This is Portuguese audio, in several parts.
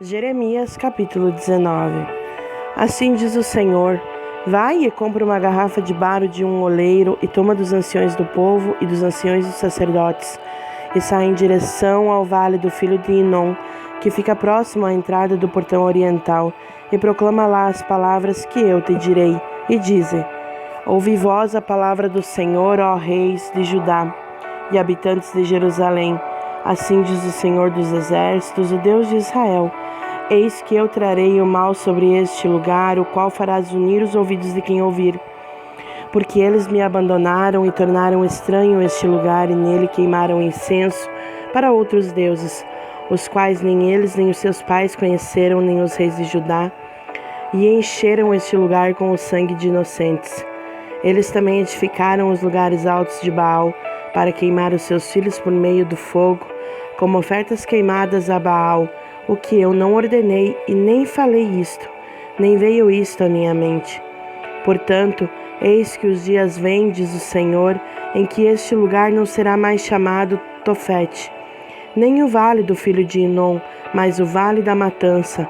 Jeremias capítulo 19. Assim diz o Senhor: vai e compra uma garrafa de barro de um oleiro e toma dos anciões do povo e dos anciões dos sacerdotes e sai em direção ao vale do filho de Inom, que fica próximo à entrada do portão oriental, e proclama lá as palavras que eu te direi, e dize: ouvi vós a palavra do Senhor, ó reis de Judá e habitantes de Jerusalém. Assim diz o Senhor dos exércitos, o Deus de Israel: eis que eu trarei o mal sobre este lugar, o qual farás unir os ouvidos de quem ouvir. Porque eles me abandonaram e tornaram estranho este lugar, e nele queimaram incenso para outros deuses, os quais nem eles nem os seus pais conheceram, nem os reis de Judá, e encheram este lugar com o sangue de inocentes. Eles também edificaram os lugares altos de Baal, para queimar os seus filhos por meio do fogo, como ofertas queimadas a Baal, o que eu não ordenei e nem falei isto, nem veio isto à minha mente. Portanto, eis que os dias vêm, diz o Senhor, em que este lugar não será mais chamado Tofete, nem o vale do filho de Inom, mas o vale da matança.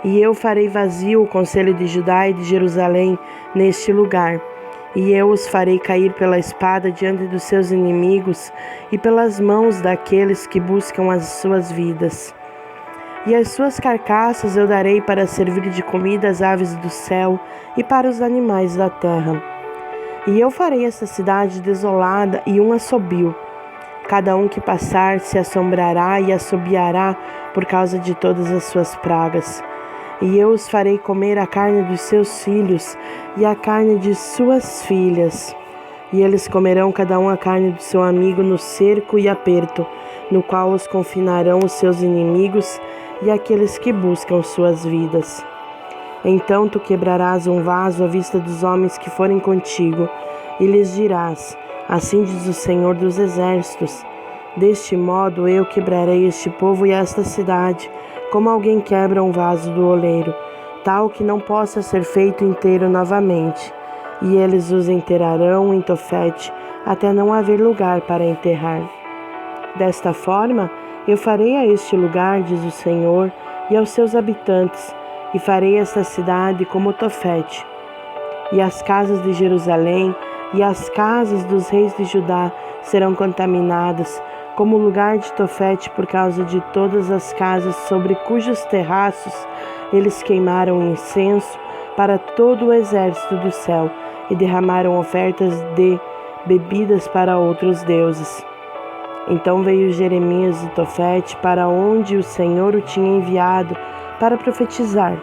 E eu farei vazio o conselho de Judá e de Jerusalém neste lugar, e eu os farei cair pela espada diante dos seus inimigos e pelas mãos daqueles que buscam as suas vidas. E as suas carcaças eu darei para servir de comida às aves do céu e para os animais da terra. E eu farei esta cidade desolada e um assobio. Cada um que passar se assombrará e assobiará por causa de todas as suas pragas. E eu os farei comer a carne dos seus filhos e a carne de suas filhas. E eles comerão cada um a carne do seu amigo no cerco e aperto, no qual os confinarão os seus inimigos e aqueles que buscam suas vidas. Então tu quebrarás um vaso à vista dos homens que forem contigo, e lhes dirás: assim diz o Senhor dos exércitos, deste modo eu quebrarei este povo e esta cidade, como alguém quebra um vaso do oleiro, tal que não possa ser feito inteiro novamente. E eles os enterrarão em Tofete, até não haver lugar para enterrar. Desta forma, eu farei a este lugar, diz o Senhor, e aos seus habitantes, e farei esta cidade como Tofete. E as casas de Jerusalém e as casas dos reis de Judá serão contaminadas, como o lugar de Tofete, por causa de todas as casas sobre cujos terraços eles queimaram incenso para todo o exército do céu e derramaram ofertas de bebidas para outros deuses. Então veio Jeremias de Tofete, para onde o Senhor o tinha enviado para profetizar.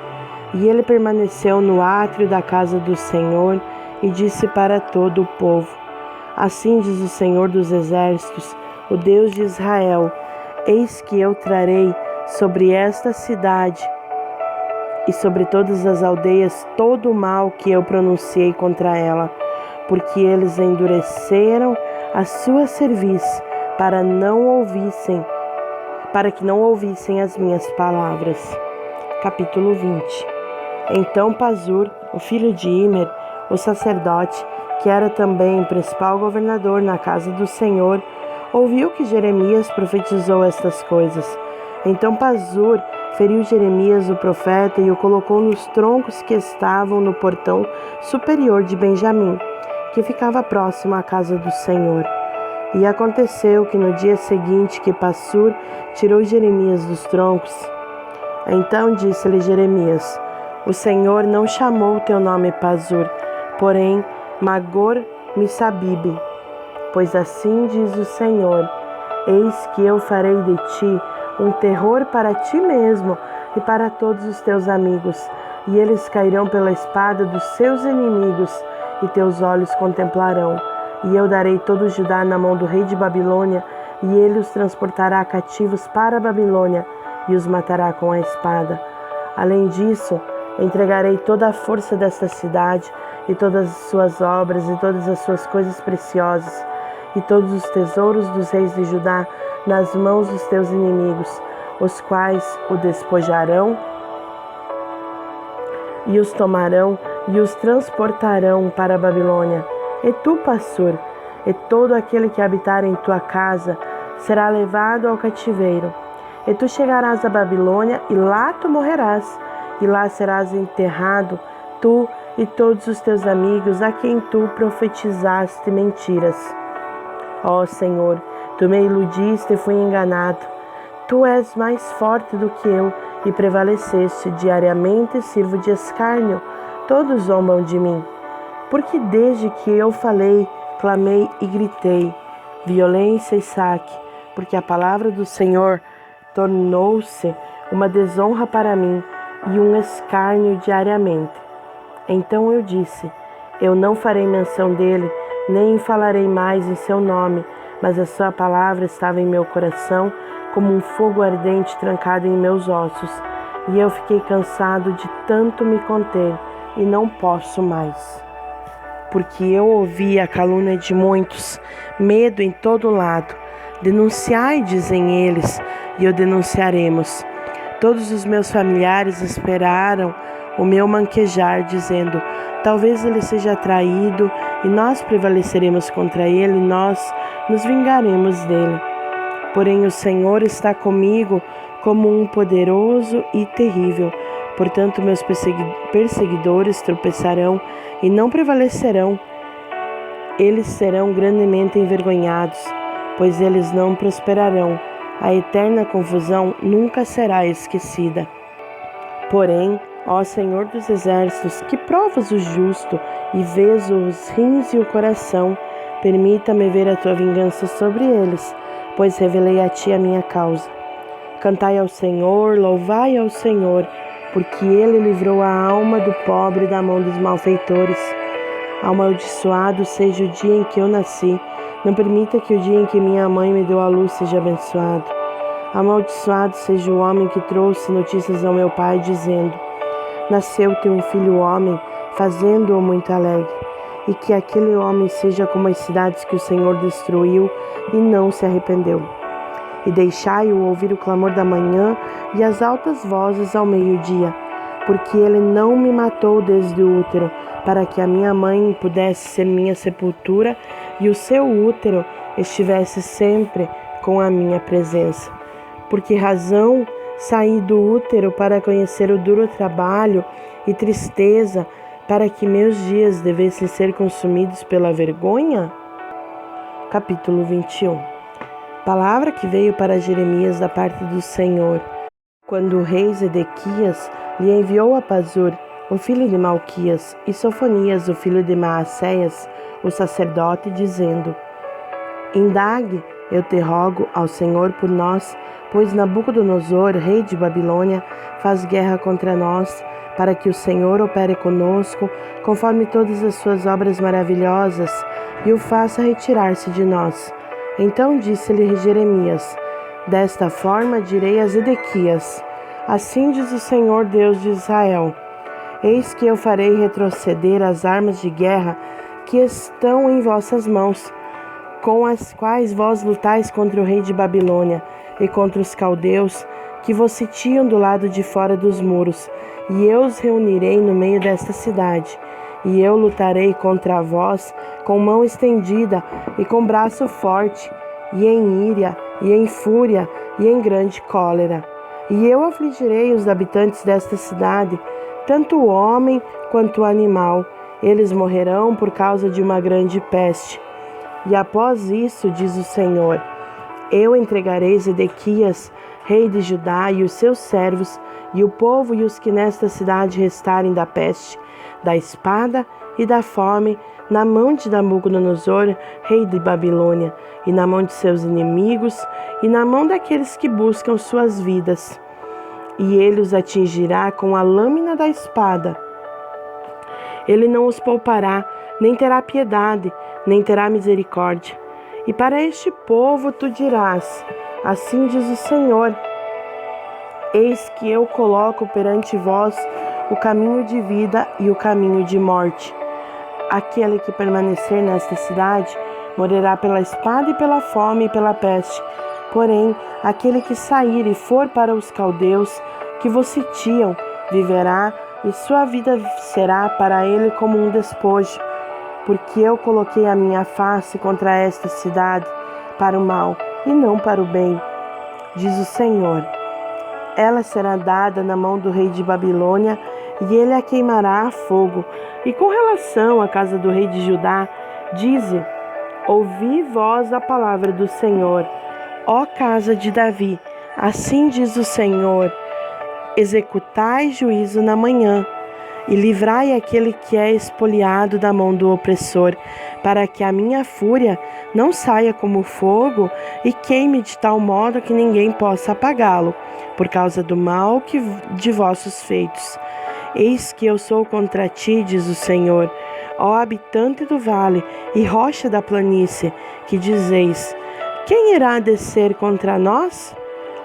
E ele permaneceu no átrio da casa do Senhor e disse para todo o povo: assim diz o Senhor dos exércitos, o Deus de Israel: eis que eu trarei sobre esta cidade e sobre todas as aldeias todo o mal que eu pronunciei contra ela, porque eles endureceram a sua cerviz para que não ouvissem as minhas palavras. Capítulo 20. Então Pazur, o filho de Imer, o sacerdote, que era também principal governador na casa do Senhor, ouviu que Jeremias profetizou estas coisas. Então Pazur feriu Jeremias o profeta e o colocou nos troncos que estavam no portão superior de Benjamim, que ficava próximo à casa do Senhor. E aconteceu que no dia seguinte que Pazur tirou Jeremias dos troncos, então disse-lhe Jeremias: o Senhor não chamou teu nome Pazur, porém Magor-Missabibe. Pois assim diz o Senhor: eis que eu farei de ti um terror para ti mesmo e para todos os teus amigos, e eles cairão pela espada dos seus inimigos, e teus olhos contemplarão. E eu darei todo Judá na mão do rei de Babilônia, e ele os transportará cativos para a Babilônia, e os matará com a espada. Além disso, entregarei toda a força desta cidade, e todas as suas obras, e todas as suas coisas preciosas, e todos os tesouros dos reis de Judá nas mãos dos teus inimigos, os quais o despojarão, e os tomarão, e os transportarão para a Babilônia. E tu, Pazur, e todo aquele que habitar em tua casa será levado ao cativeiro. E tu chegarás à Babilônia, e lá tu morrerás, e lá serás enterrado, tu e todos os teus amigos a quem tu profetizaste mentiras. Ó Senhor, tu me iludiste e fui enganado. Tu és mais forte do que eu e prevaleceste. Diariamente sirvo de escárnio, todos zombam de mim. Porque desde que eu falei, clamei e gritei, violência e saque, porque a palavra do Senhor tornou-se uma desonra para mim e um escárnio diariamente. Então eu disse, eu não farei menção dele, nem falarei mais em seu nome, mas a sua palavra estava em meu coração como um fogo ardente trancado em meus ossos, e eu fiquei cansado de tanto me conter, e não posso mais. Porque eu ouvi a calúnia de muitos, medo em todo lado. Denunciai, dizem eles, e o denunciaremos. Todos os meus familiares esperaram o meu manquejar, dizendo, talvez ele seja traído, e nós prevaleceremos contra ele, nós nos vingaremos dele. Porém o Senhor está comigo como um poderoso e terrível. Portanto, meus perseguidores tropeçarão e não prevalecerão. Eles serão grandemente envergonhados, pois eles não prosperarão. A eterna confusão nunca será esquecida. Porém, ó Senhor dos exércitos, que provas o justo e vês os rins e o coração, permita-me ver a tua vingança sobre eles, pois revelei a ti a minha causa. Cantai ao Senhor, louvai ao Senhor, porque ele livrou a alma do pobre da mão dos malfeitores. Amaldiçoado seja o dia em que eu nasci, não permita que o dia em que minha mãe me deu à luz seja abençoado. Amaldiçoado seja o homem que trouxe notícias ao meu pai, dizendo, nasceu-te um filho homem, fazendo-o muito alegre, e que aquele homem seja como as cidades que o Senhor destruiu e não se arrependeu. E deixai-o ouvir o clamor da manhã e as altas vozes ao meio-dia, porque ele não me matou desde o útero, para que a minha mãe pudesse ser minha sepultura e o seu útero estivesse sempre com a minha presença. Por que razão saí do útero para conhecer o duro trabalho e tristeza, para que meus dias devessem ser consumidos pela vergonha? Capítulo 21. Palavra que veio para Jeremias da parte do Senhor, quando o rei Zedequias lhe enviou a Pazur, o filho de Malquias, e Sofonias, o filho de Maacéias, o sacerdote, dizendo, indague, eu te rogo, ao Senhor por nós, pois Nabucodonosor, rei de Babilônia, faz guerra contra nós, para que o Senhor opere conosco, conforme todas as suas obras maravilhosas, e o faça retirar-se de nós. Então disse-lhe Jeremias, desta forma direi a Zedequias, assim diz o Senhor Deus de Israel, eis que eu farei retroceder as armas de guerra que estão em vossas mãos, com as quais vós lutais contra o rei de Babilônia e contra os caldeus que vos sitiam do lado de fora dos muros, e eu os reunirei no meio desta cidade. E eu lutarei contra vós com mão estendida e com braço forte, e em ira, e em fúria, e em grande cólera. E eu afligirei os habitantes desta cidade, tanto o homem quanto o animal. Eles morrerão por causa de uma grande peste. E após isso, diz o Senhor, eu entregarei Zedequias, rei de Judá, e os seus servos, e o povo e os que nesta cidade restarem da peste, da espada e da fome, na mão de Nabucodonosor, rei de Babilônia, e na mão de seus inimigos, e na mão daqueles que buscam suas vidas. E ele os atingirá com a lâmina da espada. Ele não os poupará, nem terá piedade, nem terá misericórdia. E para este povo tu dirás, assim diz o Senhor, eis que eu coloco perante vós o caminho de vida e o caminho de morte. Aquele que permanecer nesta cidade morrerá pela espada e pela fome e pela peste. Porém, aquele que sair e for para os caldeus que vos sitiam, viverá, e sua vida será para ele como um despojo. Porque eu coloquei a minha face contra esta cidade, para o mal e não para o bem. diz o Senhor. Ela será dada na mão do rei de Babilônia, e ele a queimará a fogo. E com relação à casa do rei de Judá, dize: ouvi vós a palavra do Senhor, ó casa de Davi. Assim diz o Senhor: executai juízo na manhã, e livrai aquele que é espoliado da mão do opressor, para que a minha fúria não saia como fogo e queime de tal modo que ninguém possa apagá-lo, por causa do mal de vossos feitos. Eis que eu sou contra ti, diz o Senhor, ó habitante do vale e rocha da planície, que dizeis: quem irá descer contra nós?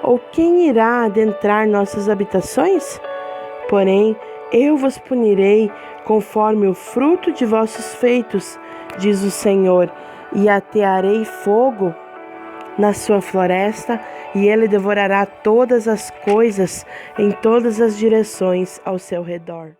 Ou quem irá adentrar nossas habitações? Porém, eu vos punirei conforme o fruto de vossos feitos, diz o Senhor, e atearei fogo na sua floresta, e ele devorará todas as coisas em todas as direções ao seu redor.